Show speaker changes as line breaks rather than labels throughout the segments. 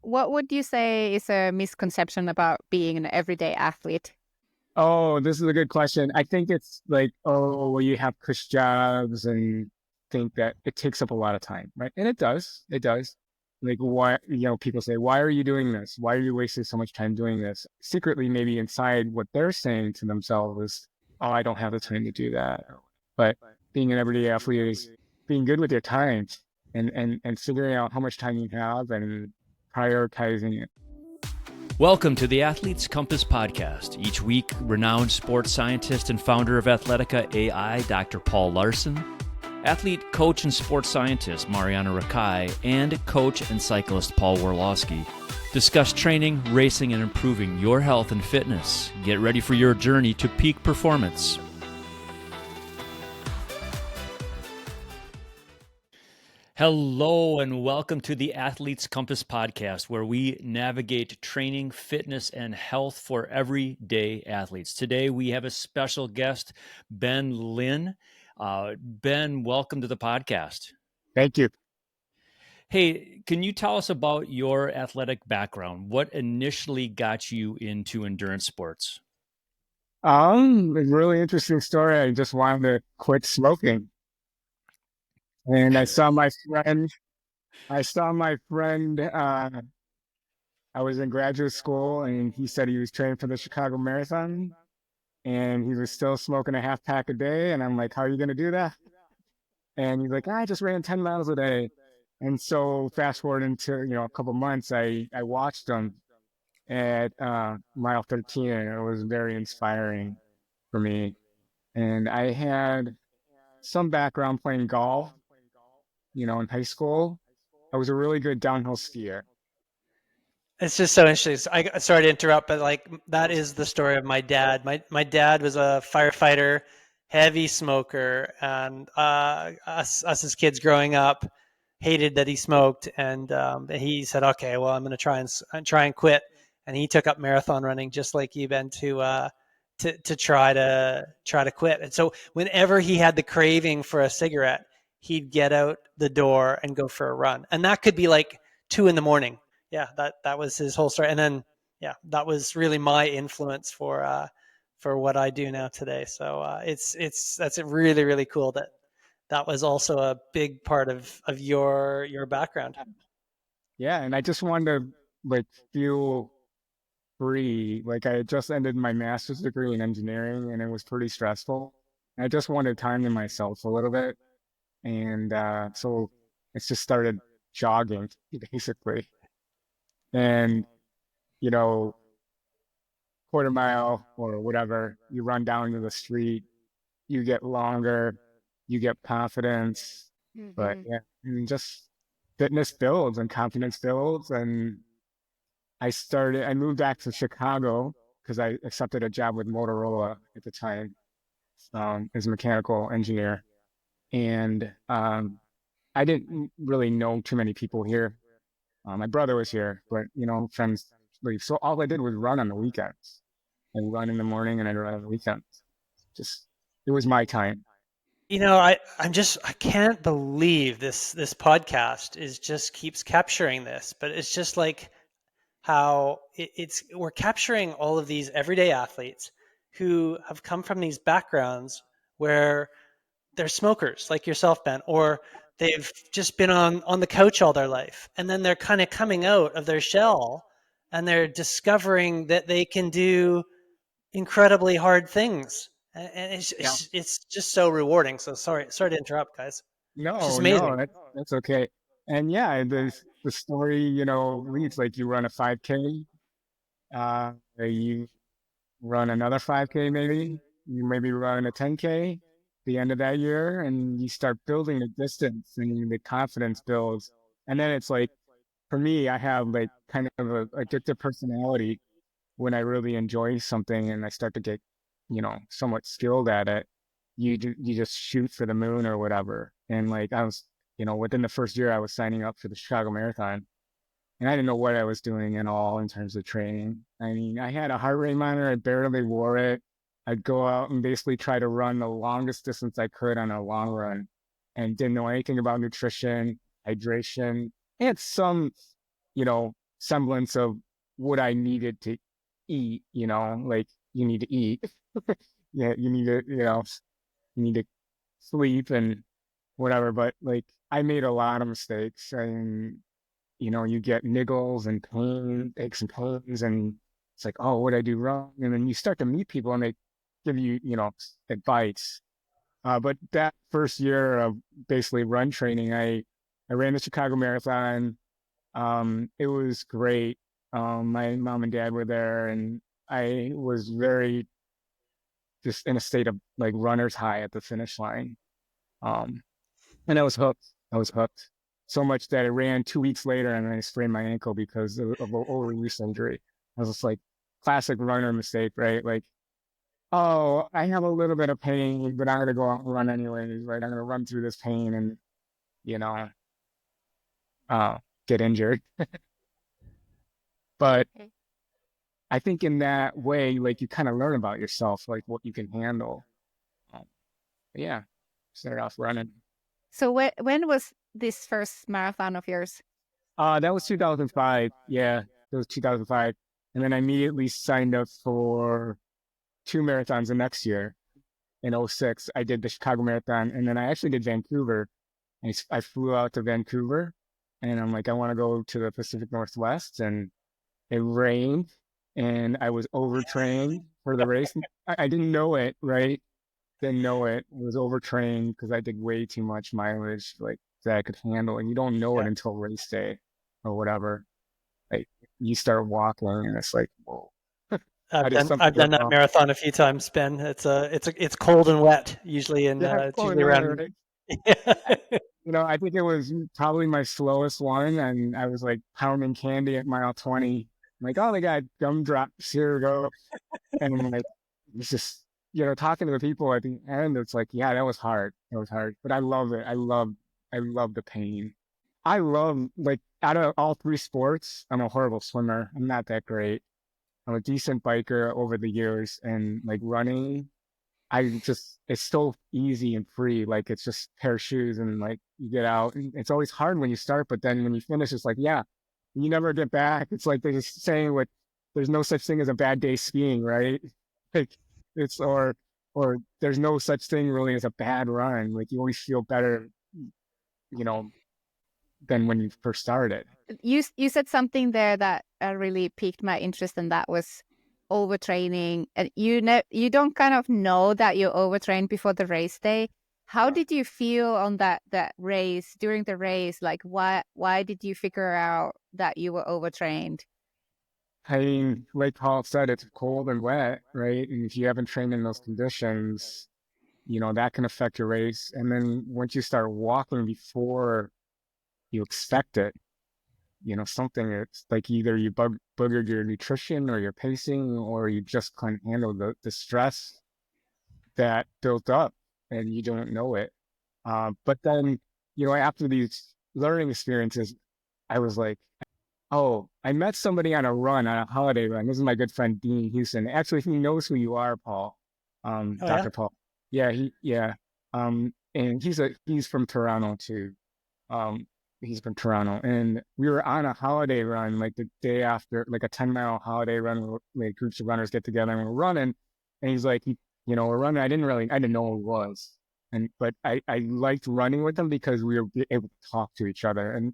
What would you say is a misconception about being an everyday athlete?
Oh, this is a good question. I think it's like, oh, well, you have cush jobs and think that it takes up a lot of time, right? And it does. It does. Like, why, people say, why are you doing this? Why are you wasting so much time doing this? Secretly, maybe inside what they're saying to themselves is, oh, I don't have the time to do that. But being an everyday athlete is being good with your time and figuring out how much time you have and prioritizing it.
Welcome to the Athlete's Compass podcast. Each week, renowned sports scientist and founder of Athletica AI, Dr. Paul Larson, athlete, coach, and sports scientist Mariana Rakai, and coach and cyclist Paul Worlowski discuss training, racing, and improving your health and fitness. Get ready for your journey to peak performance. Hello and welcome to the Athlete's Compass podcast, where we navigate training, fitness, and health for everyday athletes. Today we have a special guest, Ben Lin. Ben, welcome to the podcast.
Thank you.
Hey, can you tell us about your athletic background? What initially got you into endurance sports?
A really interesting story. I just wanted to quit smoking. And I saw my friend, I was in graduate school and he said he was training for the Chicago Marathon and he was still smoking a half pack a day. And I'm like, how are you going to do that? And he's like, I just ran 10 miles a day. And so fast forward into, a couple months, I watched him at mile 13 and it was very inspiring for me. And I had some background playing golf, in high school. I was a really good downhill skier.
It's just so interesting. Sorry to interrupt, but that is the story of my dad. My dad was a firefighter, heavy smoker, and us as kids growing up hated that he smoked. And he said, "Okay, well, I'm going to try and quit." And he took up marathon running, just like you, Ben, to try to quit. And so whenever he had the craving for a cigarette, he'd get out the door and go for a run, and that could be like 2 a.m. Yeah, that was his whole story. And then, yeah, that was really my influence for what I do now today. So that's really, really cool that was also a big part of your background.
Yeah, and I just wanted to feel free. Like I had just ended my master's degree in engineering and it was pretty stressful. I just wanted time to myself a little bit. And so it's just started jogging basically. And, you know, quarter mile or whatever, you run down to the street, you get longer, you get confidence. But yeah, and just fitness builds and confidence builds. And I moved back to Chicago because I accepted a job with Motorola at the time as a mechanical engineer. And I didn't really know too many people here. My brother was here, but, friends leave. So all I did was run on the weekends. I run in the morning and I run on the weekends. It was my time.
I can't believe this podcast just keeps capturing this, but it's just like how we're capturing all of these everyday athletes who have come from these backgrounds where they're smokers like yourself, Ben, or they've just been on the couch all their life. And then they're kind of coming out of their shell and they're discovering that they can do incredibly hard things. And it's just so rewarding. So sorry to interrupt, guys. It's just amazing.
No, that's okay. And yeah, the story, reads like you run a 5K, you run another 5K maybe, you maybe run a 10K the end of that year, and you start building the distance and the confidence builds. And then it's like, for me, I have like kind of a addictive personality. When I really enjoy something and I start to get, somewhat skilled at it, you just shoot for the moon or whatever. And like I was, within the first year I was signing up for the Chicago Marathon and I didn't know what I was doing at all in terms of training. I mean, I had a heart rate monitor, I barely wore it. I'd go out and basically try to run the longest distance I could on a long run and didn't know anything about nutrition, hydration. I had some, semblance of what I needed to eat, like you need to eat. Yeah, you need to, you need to sleep and whatever. But like I made a lot of mistakes, and you get niggles and pain, aches and pains, and it's like, oh, what did I do wrong? And then you start to meet people and they give you, advice. But that first year of basically run training, I ran the Chicago Marathon. It was great. My mom and dad were there, and I was very just in a state of like runner's high at the finish line. Um, and I was hooked. I was hooked so much that I ran 2 weeks later and I sprained my ankle because of an overuse injury. I was just like classic runner mistake, right? Like, oh, I have a little bit of pain, but I'm gonna go out and run anyways, right? I'm gonna run through this pain and you know, get injured. But
Okay.
I think in that way, like you kind of learn about yourself, like what you can handle. Um, yeah, started off running.
So when was this first marathon of yours?
That was 2005. Yeah, it was 2005. And then I immediately signed up for 2 marathons the next year in '06. I did the Chicago Marathon, and then I actually did Vancouver. And I flew out to Vancouver, and I'm like, I want to go to the Pacific Northwest, and it rained, and I was overtrained for the race. I didn't know it, right? Didn't know it. I was overtrained because I did way too much mileage, like that I could handle, and you don't know it
Yeah.
until race day or whatever. Like you start walking, and it's like, whoa, I did something
I've
go
done that
wrong.
marathon a few times, Ben. It's cold and wet usually, and
Yeah,
it's
oh,
usually
no,
around.
right. I think it was probably my slowest one, and I was like pounding candy at mile 20. I'm like, oh, they got gumdrops, here we go. And I'm like, it's just, talking to the people at the end, it's like, yeah, that was hard. It was hard, but I love it. I love the pain. I love, like, out of all three sports, I'm a horrible swimmer. I'm not that great. I'm a decent biker over the years, and like running, it's so easy and free. Like it's just a pair of shoes and like you get out. And it's always hard when you start, but then when you finish, it's like, yeah, you never get back. It's like they're just saying what there's no such thing as a bad day skiing, right? Like it's or there's no such thing really as a bad run. Like you always feel better, you know, than when you first started.
You said something there that really piqued my interest, and that was overtraining. And you don't kind of know that you overtrained before the race day. How did you feel on that race during the race? Like why did you figure out that you were overtrained?
I mean, like Paul said, it's cold and wet, right? And if you haven't trained in those conditions, that can affect your race. And then once you start walking before you expect it, something it's like either you boogered your nutrition or your pacing, or you just can't handle the stress that built up and you don't know it. But then, after these learning experiences, I was like, oh, I met somebody on a run, on a holiday run. This is my good friend, Dean Houston. Actually, he knows who you are, Paul,
Oh yeah.
Dr. Paul. Yeah, yeah. And he's from Toronto too. Um, he's from Toronto, and we were on a holiday run, like the day after, like a 10-mile holiday run, where like groups of runners get together and we're running. And he's like, we're running. I didn't know who he was. But I liked running with him because we were able to talk to each other, and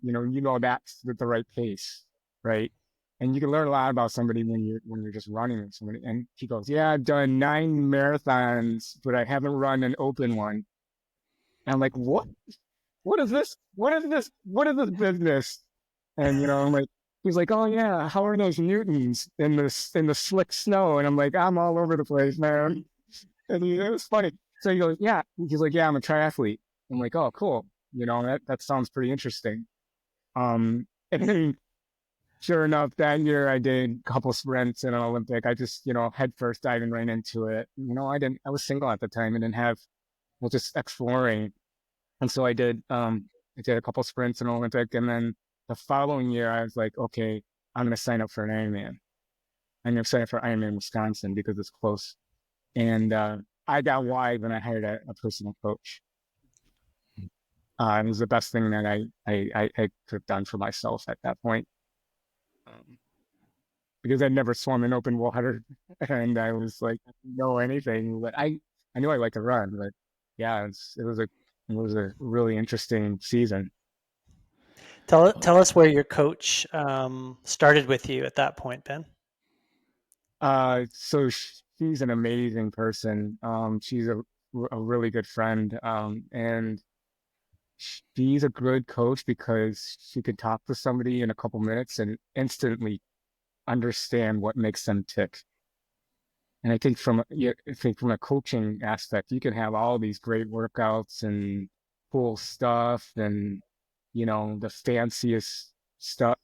that's at the right pace, right? And you can learn a lot about somebody when you're just running with somebody. And he goes, "Yeah, I've done 9 marathons, but I haven't run an open one." And I'm like, "What? What is this? What is this? What is this business?" And I'm like, he's like, "Oh yeah, how are those Newtons in the slick snow?" And I'm like, "I'm all over the place, man." And it was funny. So he goes, "Yeah." He's like, "Yeah, I'm a triathlete." I'm like, "Oh, cool. That sounds pretty interesting." And then sure enough, that year I did a couple sprints in an Olympic. I just, head first diving right into it. I was single at the time and didn't have, well, just exploring. And so I did a couple sprints in Olympic. And then the following year, I was like, okay, I'm going to sign up for an Ironman. I'm going to sign up for Ironman Wisconsin because it's close. And I got wide when I hired a personal coach. It was the best thing that I could have done for myself at that point. um, because I'd never swum in open water, and I was like, I didn't know anything, but I knew I liked to run, but yeah, it was a really interesting season.
Tell us where your coach started with you at that point, Ben.
So she's an amazing person. She's a really good friend. And she's a good coach because she could talk to somebody in a couple minutes and instantly understand what makes them tick. And I think from a coaching aspect, you can have all these great workouts and cool stuff and, the fanciest stuff,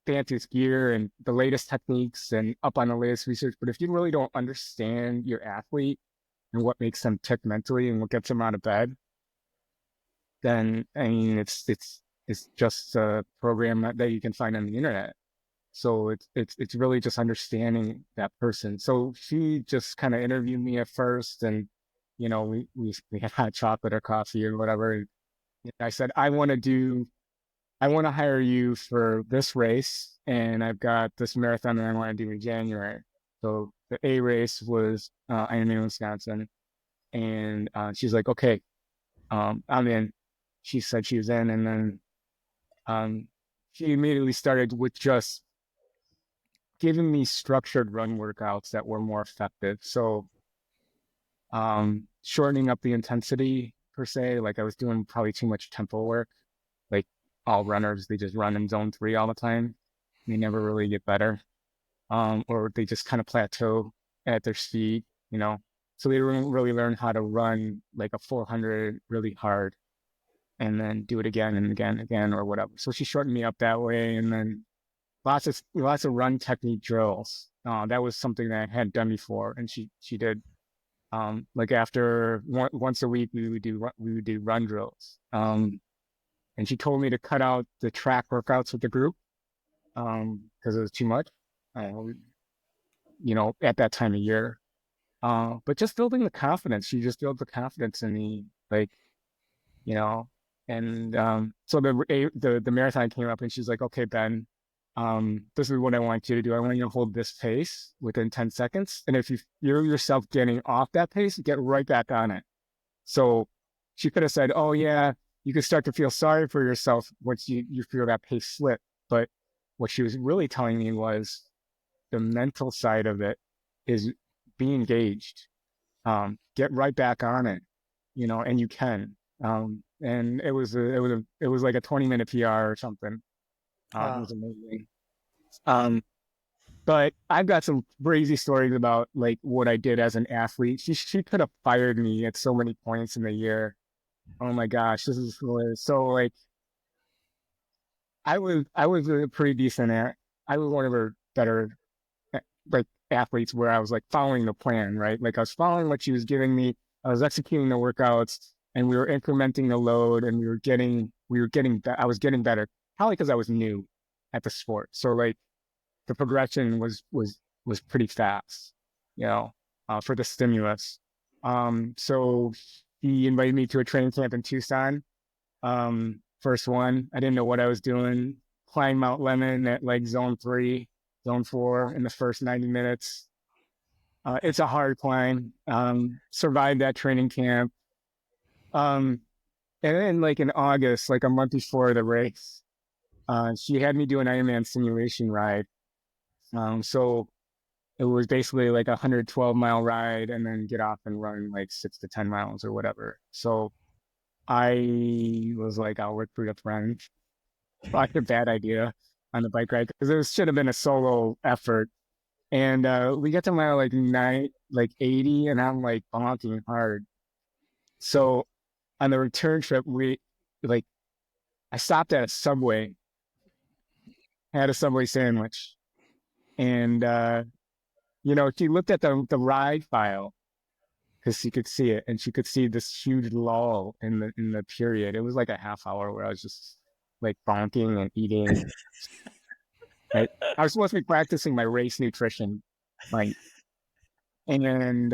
fanciest gear and the latest techniques and up on the latest research. But if you really don't understand your athlete and what makes them tick mentally and what gets them out of bed, then I mean, it's just a program that you can find on the internet. So it's really just understanding that person. So she just kind of interviewed me at first, and we had hot chocolate or coffee or whatever. And I said, I want to hire you for this race, and I've got this marathon that I want to do in January. So the A race was Ironman, Wisconsin, and she's like, okay, I'm in. She said she was in, and then um, she immediately started with just giving me structured run workouts that were more effective. So shortening up the intensity per se, like I was doing probably too much tempo work. Like all runners, they just run in zone 3 all the time. They never really get better. Or they just kind of plateau at their speed, So they don't really learn how to run like a 400 really hard and then do it again and again and again or whatever. So she shortened me up that way, and then lots of run technique drills. That was something that I hadn't done before, and she did. Like after once a week, we would do run drills. And she told me to cut out the track workouts with the group because it was too much. At that time of year. But just building the confidence. She just built the confidence in me, like you know. And so the marathon came up, and she's like, "Okay, Ben, this is what I want you to do. I want you to hold this pace within 10 seconds. And if you feel yourself getting off that pace, get right back on it." So she could have said, "Oh yeah, you could start to feel sorry for yourself once you feel that pace slip." But what she was really telling me was the mental side of it is be engaged, get right back on it, and you can. And it was like a 20-minute PR or something. It was amazing. But I've got some crazy stories about like what I did as an athlete. She could have fired me at so many points in the year. Oh my gosh, this is hilarious. So like I was a pretty decent I was one of her better like athletes where I was like following the plan, right? Like I was following what she was giving me. I was executing the workouts, and we were incrementing the load, and I was getting better, probably because I was new at the sport. So like the progression was pretty fast, for the stimulus. So he invited me to a training camp in Tucson. First one, I didn't know what I was doing. Climbed Mount Lemon at like zone 3, zone 4 in the first 90 minutes. It's a hard climb. Survived that training camp. And then like in August, like a month before the race, she had me do an Ironman simulation ride. So it was basically like a 112-mile ride and then get off and run like 6 to 10 miles or whatever. So I was like, I'll work for a friend. Probably a bad idea on the bike ride because it should have been a solo effort. And we get to mile like 80, and I'm like bonking hard. So on the return trip, like I stopped at a Subway, had a Subway sandwich, and she looked at the ride file because she could see it, and she could see this huge lull in the period. It was like a half hour where I was just like bonking and eating. Right? I was supposed to be practicing my race nutrition, like, and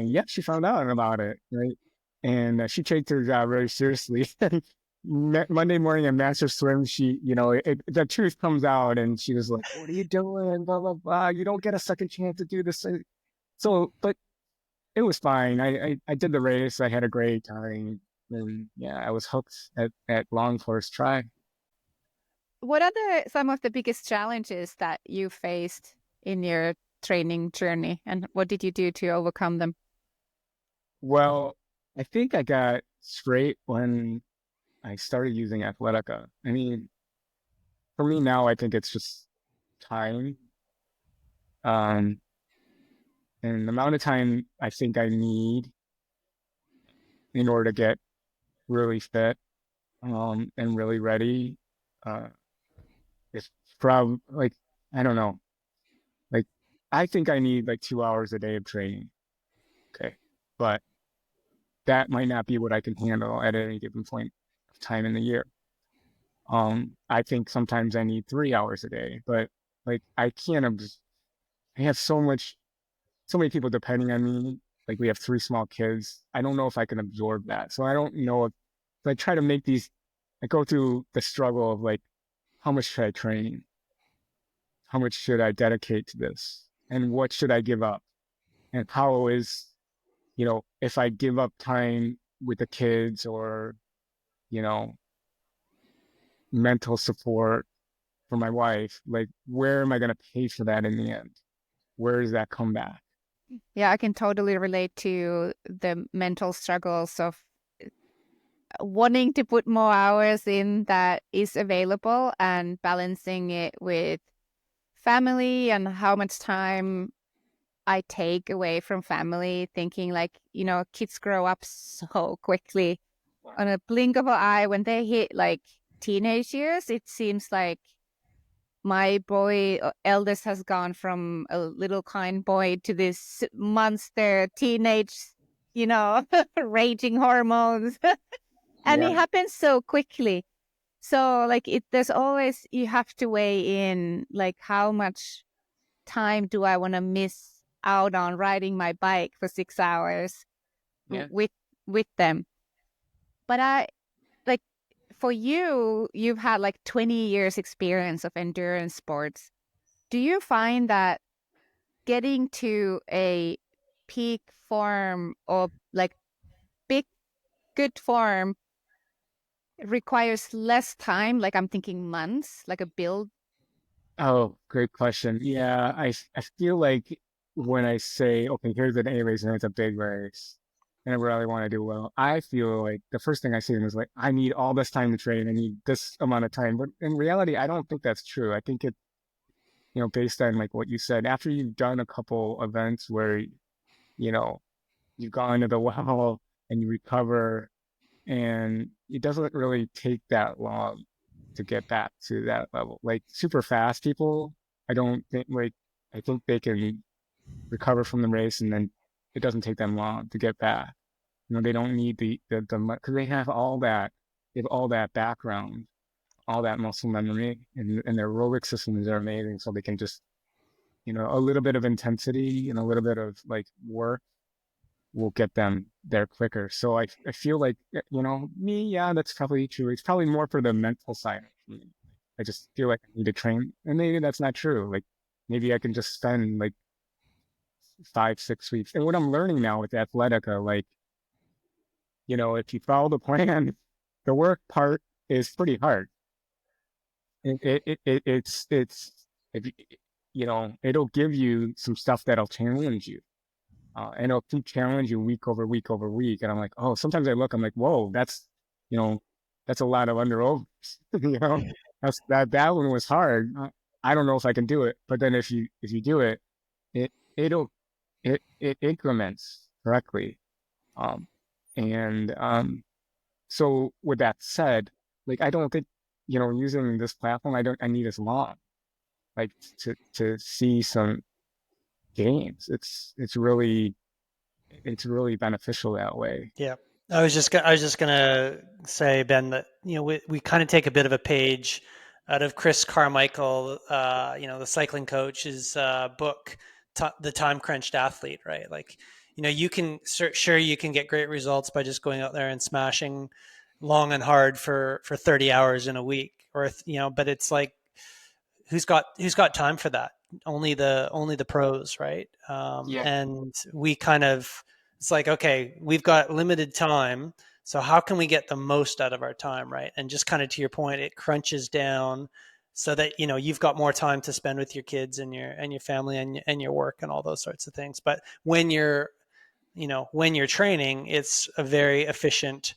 yeah, she found out about it, right? And she takes her job very seriously. Monday morning at Master Swim, she, the truth comes out, and she was like, "What are you doing? Blah blah blah. You don't get a second chance to do this." So, but it was fine. I did the race. I had a great time, and yeah, I was hooked at long course tri.
What are some of the biggest challenges that you faced in your training journey, and what did you do to overcome them?
Well, I think I got straight when I started using Athletica. I mean, for me now, I think it's just time. Um, and the amount of time I think I need in order to get really fit, and really ready, uh, is probably like, I don't know, like, I think I need like 2 hours a day of training. Okay. But that might not be what I can handle at any given point of time in the year. I think sometimes I need 3 hours a day, but like I can't, I have so many people depending on me. Like we have 3 small kids. I don't know if I can absorb that. So I don't know if I try to make these, I go through the struggle of like, how much should I train? How much should I dedicate to this? And what should I give up? And how is, if I give up time with the kids or, you know, mental support for my wife, like where am I going to pay for that in the end? Where does that come back?
Yeah, I can totally relate to the mental struggles of wanting to put more hours in that is available and balancing it with family and how much time I take away from family, thinking like, kids grow up so quickly on a blink of an eye. When they hit like teenage years, it seems like my boy eldest has gone from a little kind boy to this monster teenage, raging hormones. And
Yeah.
it happens so quickly. So like there's always, you have to weigh in like how much time do I want to miss out on riding my bike for 6 hours
Yeah.
with them. But I like, for you, you've had like 20 years experience of endurance sports. Do you find that getting to a peak form or like big good form requires less time? Like I'm thinking months, like a build.
Oh, great question. Yeah, I feel like when I say, okay, here's an A race and it's a big race, and I really want to do well, I feel like the first thing I see is like, I need all this time to train. I need this amount of time. But in reality, I don't think that's true. I think based on like what you said, after you've done a couple events where, you know, you've gone to the well and you recover, and it doesn't really take that long to get back to that level. Like super fast people, I don't think like I think they can recover from the race, and then it doesn't take them long to get back. They don't need the because they have all that background, all that muscle memory, and their aerobic systems are amazing. So they can just, a little bit of intensity and a little bit of like work will get them there quicker. So I feel like, me, yeah, that's probably true. It's probably more for the mental side of me. I just feel like I need to train, and maybe that's not true. Like maybe I can just spend like 5, 6 weeks. And what I'm learning now with Athletica, like, if you follow the plan, the work part is pretty hard. It's if it'll give you some stuff that'll challenge you. And it'll keep challenge you week over week over week. And I'm like, oh, sometimes I'm like, whoa, you know, that's a lot of under overs. That one was hard. I don't know if I can do it. But then if you do it, it it'll it increments correctly. And so with that said, like I don't think, using this platform, I need as long, like to see some gains. It's really beneficial that way.
Yeah. I was just gonna say, Ben, that we kind of take a bit of a page out of Chris Carmichael, the cycling coach's book, The Time Crunched Athlete, right? Like, you can sure you can get great results by just going out there and smashing long and hard for 30 hours in a week, or but it's like, who's got time for that? Only the pros, right?
Yeah.
And we kind of, it's like, okay, we've got limited time, so how can we get the most out of our time, right? And just kind of to your point, it crunches down so that you've got more time to spend with your kids and your family and your work and all those sorts of things. But when you're training, it's a very efficient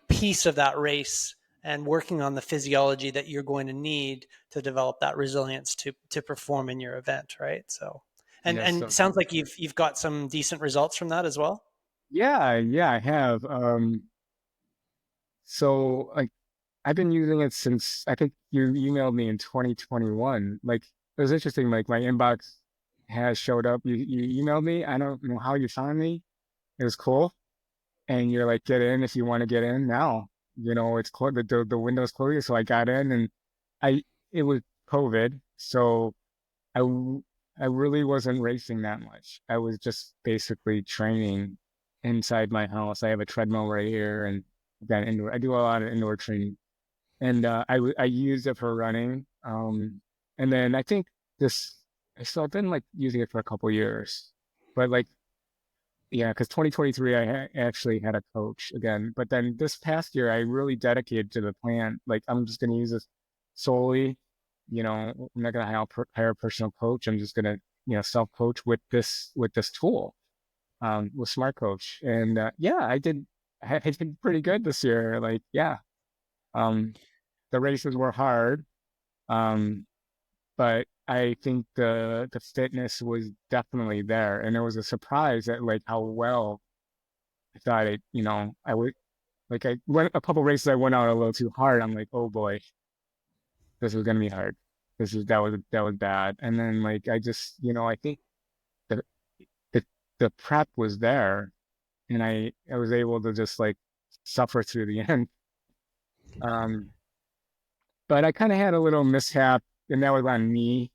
piece of that race, and working on the physiology that you're going to need to develop that resilience to perform in your event, right? So, and
Yes.
and
So
sounds like you've got some decent results from that as well.
yeah, I have. So like I've been using it since I think you emailed me in 2021. Like it was interesting. Like my inbox has showed up. You emailed me. I don't know how you found me. It was cool. And you're like, get in if you want to get in now. It's closed. The window's closed. So I got in, and I it was COVID, so I I really wasn't racing that much. I was just basically training inside my house. I have a treadmill right here, and I've got indoor. I do a lot of indoor training, and I used it for running. And then I think this. So I've been like using it for a couple years, but like yeah, because 2023 actually had a coach again, but then this past year I really dedicated to the plan. Like I'm just going to use this solely. I'm not going to hire a personal coach. I'm just going to self coach with this tool, with Smart Coach. And yeah, I did pretty good this year. Like yeah, um, the races were hard, um, but I think the fitness was definitely there, and it was a surprise at like how well I thought I would like I went a couple races I went out a little too hard. I'm like, oh boy, this was gonna be hard. That was bad. And then like I just I think the the the prep was there, and I was able to just like suffer through the end. Um, but I kind of had a little mishap, and that was on me.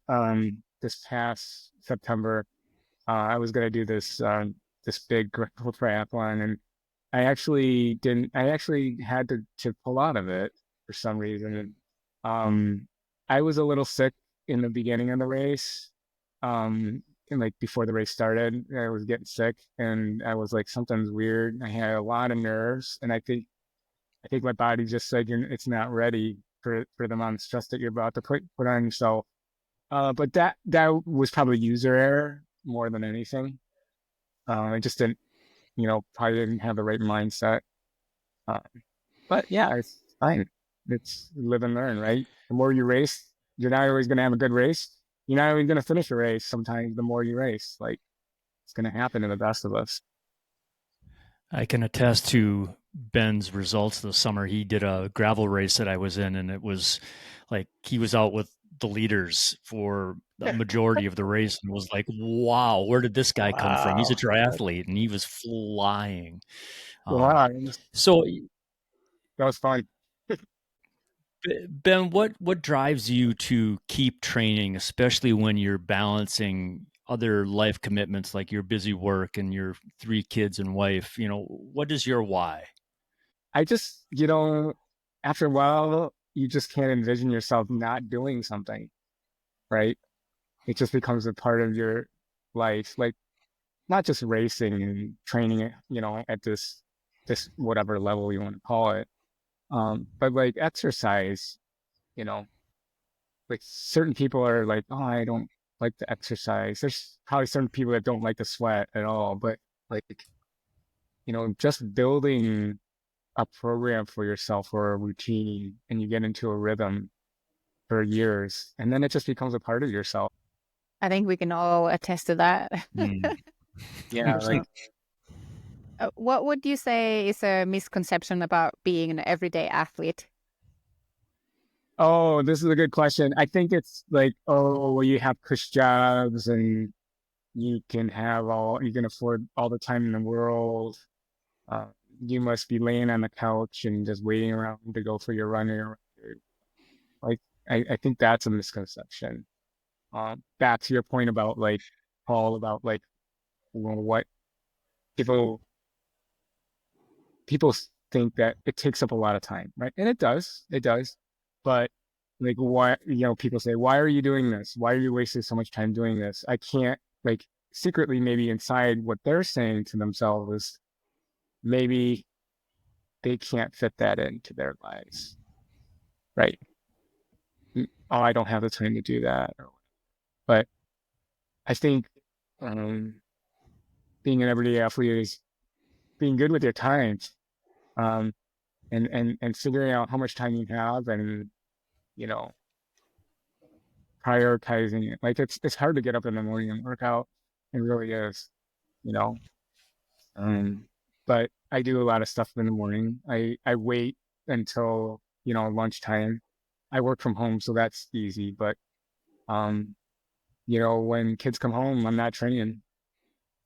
This past September, I was gonna do this big triathlon, and I actually didn't. I actually had to pull out of it for some reason. Um, I was a little sick in the beginning of the race. And like before the race started, I was getting sick, and I was like, something's weird. I had a lot of nerves, and I think my body just said it's not ready for the amount of stress that you're about to put on yourself. But that was probably user error more than anything. I just didn't, probably didn't have the right mindset. Uh, but yeah, it's fine. It's live and learn, right? The more you race, you're not always going to have a good race. You're not always going to finish a race. Sometimes the more you race, like it's going to happen to the best of us.
I can attest to Ben's results this summer. He did a gravel race that I was in, and it was like he was out with the leaders for the majority of the race and was like, wow, where did this guy come from? He's a
Wow.
triathlete, and he was flying.
Wow,
So,
that was fun.
Ben, what drives you to keep training, especially when you're balancing other life commitments like your busy work and your three kids and wife? What is your why?
I just, after a while, you just can't envision yourself not doing something, right? It just becomes a part of your life. Like not just racing and training it, at this whatever level you want to call it. But like exercise, you know, like certain people are like, oh, I don't like to exercise. There's probably certain people that don't like to sweat at all, but like, just building a program for yourself or a routine, and you get into a rhythm for years, and then it just becomes a part of yourself.
I think we can all attest to that.
Mm.
Yeah, like
What would you say is a misconception about being an everyday athlete?
oh, this is a good question. I think it's like, oh, well, you have cush jobs and you can afford all the time in the world. Uh, you must be laying on the couch and just waiting around to go for your run. Like, I think that's a misconception. Back to your point about like, Paul, about like, what people, people think that it takes up a lot of time, right? And it does, but like, why, people say, why are you doing this? Why are you wasting so much time doing this? I can't, like, secretly, maybe inside what they're saying to themselves is maybe they can't fit that into their lives, right? Oh, I don't have the time to do that. But I think being an everyday athlete is being good with your time, um, and figuring out how much time you have, and you know prioritizing it. Like, it's hard to get up in the morning and work out. It really is, you know. But I do a lot of stuff in the morning. I wait until lunchtime. I work from home, so that's easy. But when kids come home, I'm not training.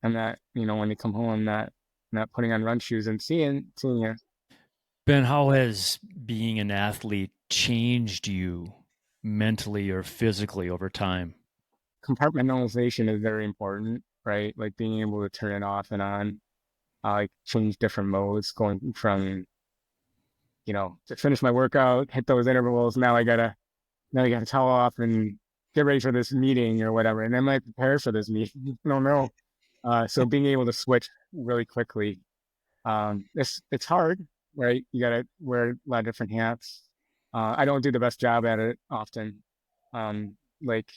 I'm not, when they come home, I'm not putting on run shoes and seeing you.
Ben, how has being an athlete changed you mentally or physically over time?
Compartmentalization is very important, right? Like being able to turn it off and on, like change different modes, going from, to finish my workout, hit those intervals. Now I gotta towel off and get ready for this meeting or whatever. And am I prepared for this meeting? I don't know. So being able to switch really quickly, it's hard, right? You gotta wear a lot of different hats. I don't do the best job at it often. Like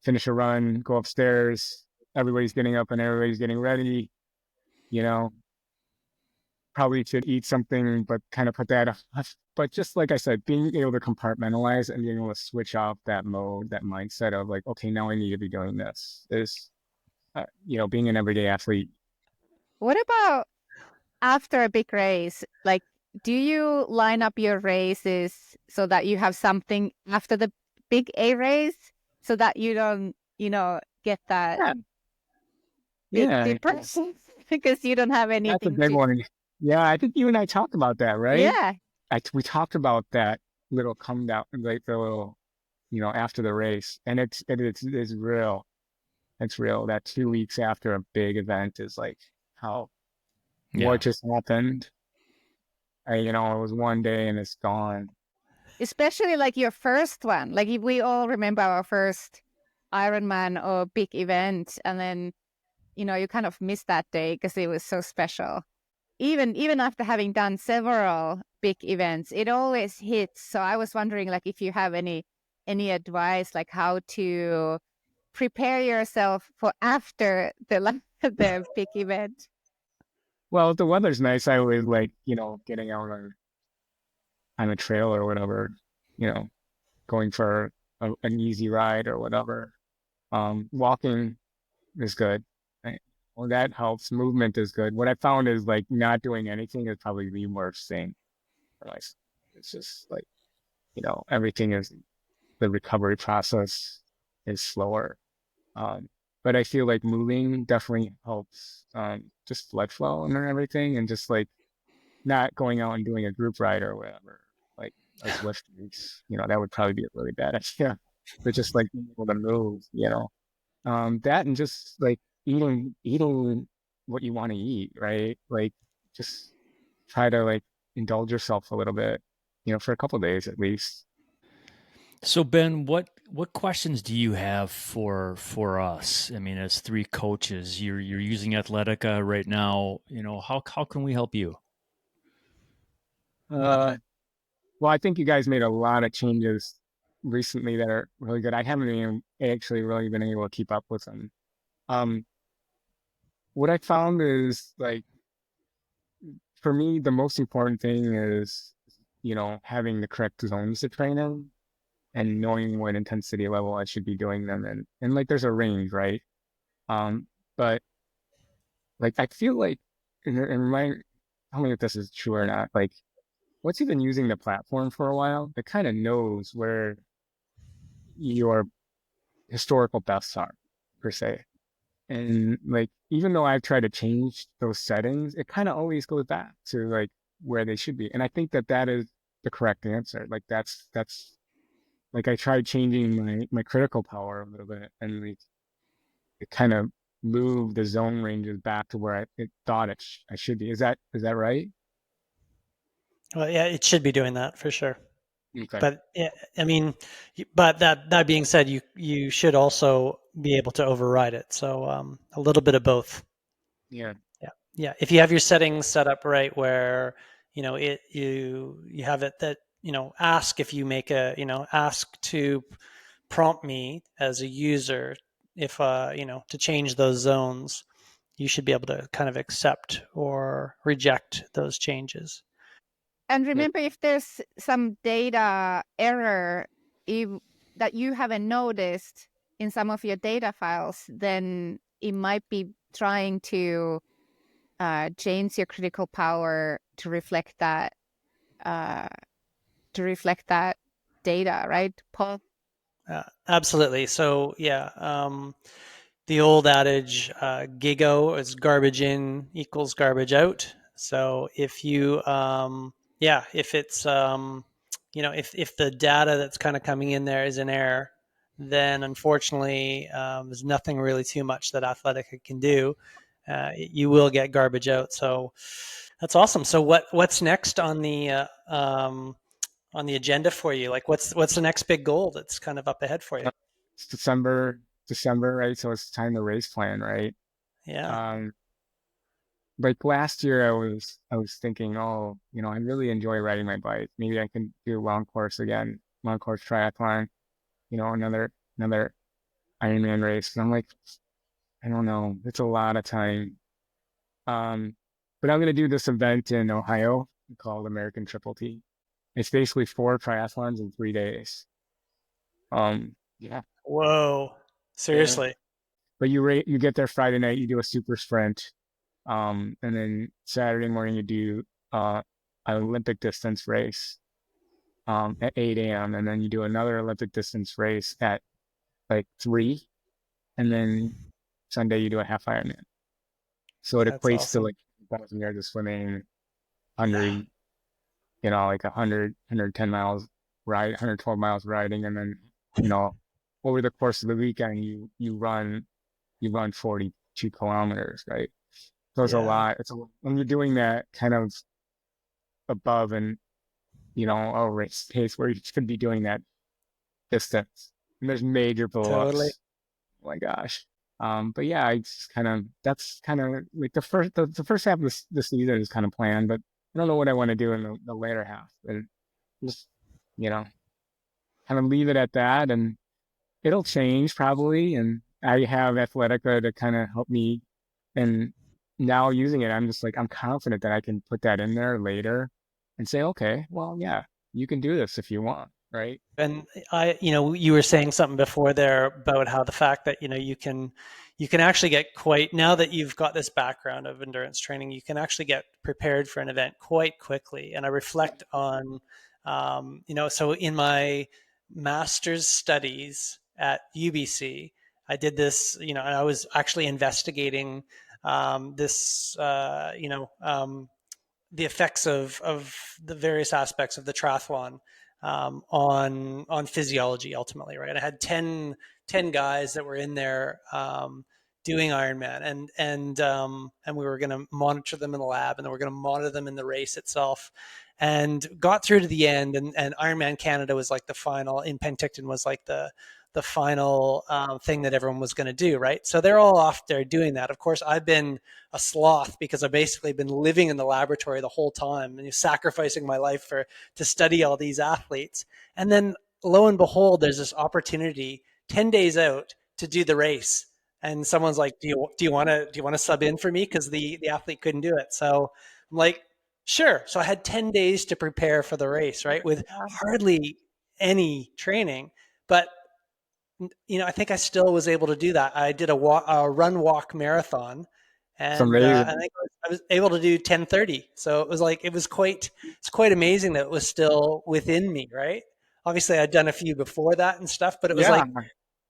finish a run, go upstairs, everybody's getting up and everybody's getting ready, you know, probably should eat something, but kind of put that off. But just like I said, being able to compartmentalize and being able to switch off that mode, that mindset of like, okay, now I need to be doing this is, being an everyday athlete.
What about after a big race? Like, do you line up your races so that you have something after the big A race so that you don't, get that
Yeah.
big
Yeah.
depression because you don't have
That's a
anything
big
to.
one. Yeah. I think you and I talked about that, right?
Yeah.
We talked about that little come down, like the little, after the race, and it's real. It's real. That 2 weeks after a big event is like how
Yeah.
what just happened. It was one day and it's gone.
Especially like your first one. Like if we all remember our first Ironman or big event, and then you kind of miss that day because it was so special. Even after having done several big events, it always hits. So I was wondering, like, if you have any advice, like how to prepare yourself for after the the big event.
Well, if the weather's nice, I always like, getting out on a trail or whatever, you know, going for an easy ride or whatever. Walking is good. Right? Well, that helps. Movement is good. What I found is like not doing anything is probably the worst thing for myself. It's just like, everything is, the recovery process is slower. But I feel like moving definitely helps, just blood flow and everything, and just like not going out and doing a group ride or whatever, like a Zwift race, that would probably be a really bad idea. But just like being able to move, that, and just like eating what you want to eat, right? Like just try to like indulge yourself a little bit, for a couple of days at least.
So Ben, what questions do you have for us? I mean, as three coaches, you're using Athletica right now. How can we help you?
Well, I think you guys made a lot of changes recently that are really good. I haven't even actually really been able to keep up with them. Um, what I found is like, for me, the most important thing is, having the correct zones to train in and knowing what intensity level I should be doing them in. And like, there's a range, right? But like, I feel like, tell me if this is true or not. Like, once you've been using the platform for a while, it kind of knows where your historical bests are, per se. And like, even though I've tried to change those settings, it kind of always goes back to like where they should be. And I think that is the correct answer. Like that's like, I tried changing my critical power a little bit, and like it kind of moved the zone ranges back to where it thought I should be. Is that right?
Well, yeah, it should be doing that for sure.
Okay.
But yeah, I mean, but that being said, you should also be able to override it. So a little bit of both.
Yeah.
Yeah, yeah. If you have your settings set up right, where you have it that ask if you make a ask to prompt me as a user if to change those zones, you should be able to kind of accept or reject those changes.
And
Yeah.
remember, if there's some data error if, that you haven't noticed in some of your data files, then it might be trying to change your critical power to reflect that uh, data, right, Paul?
Absolutely. So yeah, the old adage, gigo is garbage in equals garbage out. So if you, if it's, if the data that's kind of coming in there is in error, then unfortunately, there's nothing really too much that Athletica can do. You will get garbage out. So that's awesome. So what's next on the agenda for you? Like what's the next big goal that's kind of up ahead for you?
It's December, right? So it's time to race plan, right?
Yeah.
Um, like last year I was thinking, oh, I really enjoy riding my bike. Maybe I can do a long course again, long course triathlon, another Ironman race. And I'm like, I don't know, it's a lot of time. Um, but I'm gonna do this event in Ohio called American Triple T. It's basically 4 triathlons in 3 days. Yeah.
Whoa.
Yeah.
Seriously.
But you get there Friday night, you do a super sprint. And then Saturday morning you do an Olympic distance race at 8 a.m. And then you do another Olympic distance race at like 3. And then Sunday you do a half Ironman. So it
That's
equates to
awesome.
like 1,000 yards of swimming,
Yeah.
100, like 110 miles ride, 112 miles riding. And then, you know, over the course of the weekend, you run 42 kilometers, right? So it's a
Yeah.
lot. When you're doing that kind of above and a race pace where you should be doing that distance. And there's major
Totally.
blow-ups. Oh my gosh. But yeah, that's kind of like the first half of the season is kind of planned, but I don't know what I want to do in the later half. But just you know, kind of leave it at that, and it'll change probably. And I have Athletica to kind of help me. And now using it, I'm just like I'm confident that I can put that in there later and say, okay, well, yeah, you can do this if you want, right?
And you were saying something before there about how the fact that, you can actually get quite, now that you've got this background of endurance training, you can actually get prepared for an event quite quickly. And I reflect on, so in my master's studies at UBC, I did this, and I was actually investigating this, the effects of the various aspects of the triathlon on physiology ultimately, right? I had 10 guys that were in there doing Ironman, and we were going to monitor them in the lab, and then we're going to monitor them in the race itself, and got through to the end, and Ironman Canada was like the final, in Penticton was like the final thing that everyone was going to do, right? So they're all off there doing that. Of course, I've been a sloth because I've basically been living in the laboratory the whole time and sacrificing my life to study all these athletes. And then lo and behold, there's this opportunity 10 days out to do the race. And someone's like, do you want to sub in for me? Because the athlete couldn't do it. So I'm like, sure. So I had 10 days to prepare for the race, right? With hardly any training. But I think I still was able to do that. I did a run walk marathon,
It's
and I
amazing.
think I was able to do 10:30. So it was like it's quite amazing that it was still within me, right? Obviously, I'd done a few before that and stuff, but it was
Yeah,
like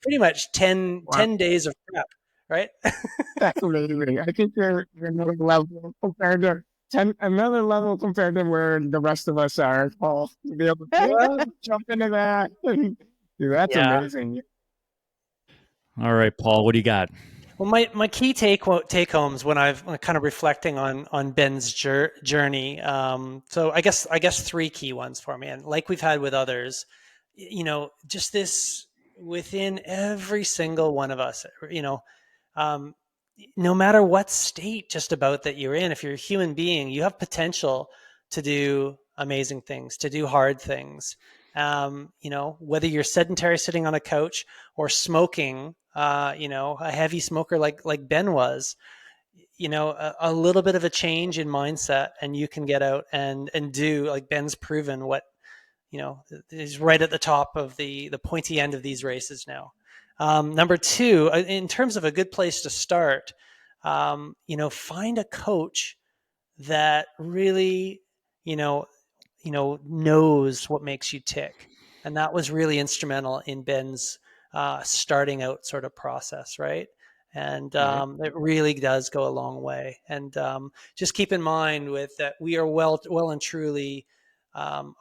pretty much 10,
wow,
10 days of prep, right?
that's amazing. I think you're another level compared to another level compared to where the rest of us are, Paul. To be able to jump into that, dude, that's
Yeah.
amazing.
All right, Paul, what do you got?
Well, my key take homes when I'm kind of reflecting on Ben's journey. So I guess three key ones for me, and like we've had with others, just this within every single one of us, um, no matter what state just about that you're in, if you're a human being, you have potential to do amazing things, to do hard things. Whether you're sedentary sitting on a couch or smoking, a heavy smoker like Ben was, a little bit of a change in mindset and you can get out and do, like Ben's proven what, is right at the top of the pointy end of these races now. Number two, in terms of a good place to start, find a coach that really, knows what makes you tick. And that was really instrumental in Ben's starting out sort of process, right? And it really does go a long way. And just keep in mind with that we are well and truly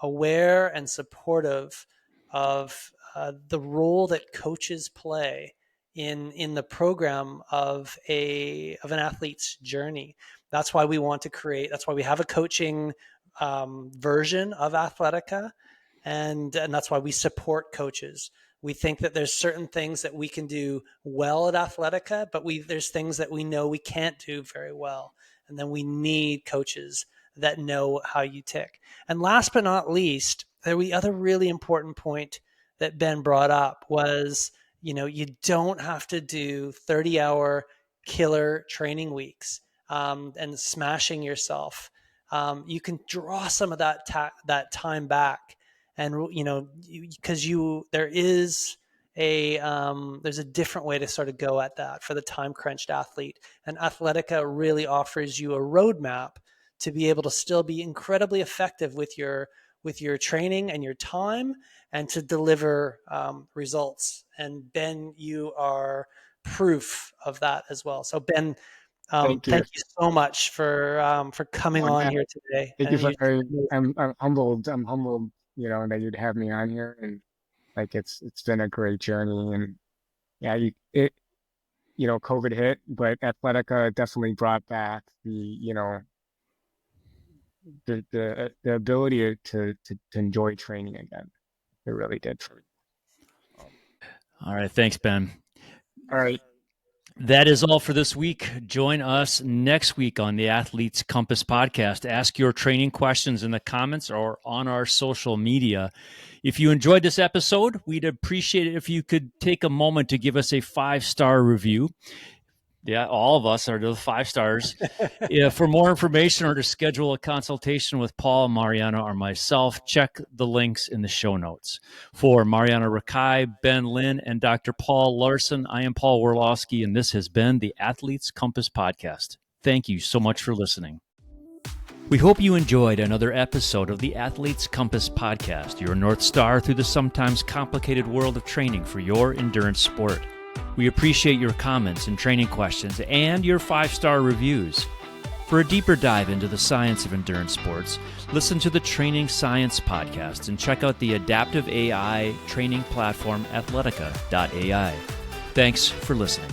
aware and supportive of the role that coaches play in the program of an athlete's journey. That's why we want to create. That's why we have a coaching version of Athletica, and that's why we support coaches. We think that there's certain things that we can do well at Athletica, but there's things that we know we can't do very well, and then we need coaches that know how you tick. And last but not least, the other really important point that Ben brought up was, you don't have to do 30-hour killer training weeks and smashing yourself. You can draw some of that time back, and because there's a different way to sort of go at that for the time crunched athlete, and Athletica really offers you a roadmap to be able to still be incredibly effective with your training and your time, and to deliver results. And Ben, you are proof of that as well. So Ben, thank you so much for coming on here today.
Thank you for. I'm humbled. I'm humbled, that you'd have me on here, and like it's been a great journey. And yeah, COVID hit, but Athletica definitely brought back the ability to enjoy training again. It really did for me.
All right, thanks, Ben.
All right.
That is all for this week. Join us next week on the Athletes Compass podcast. Ask your training questions in the comments or on our social media. If you enjoyed this episode, we'd appreciate it if you could take a moment to give us a 5-star review. Yeah, all of us are the 5 stars. For more information or to schedule a consultation with Paul, Mariano, or myself, check the links in the show notes. For Mariano Rakai, Ben Lin, and Dr. Paul Larson, I am Paul Worlowski, and this has been the Athletes Compass podcast. Thank you so much for listening. We hope you enjoyed another episode of the Athletes Compass podcast, your North Star through the sometimes complicated world of training for your endurance sport. We appreciate your comments and training questions and your 5-star reviews. For a deeper dive into the science of endurance sports, listen to the Training Science podcast and check out the adaptive AI training platform Athletica.ai. Thanks for listening.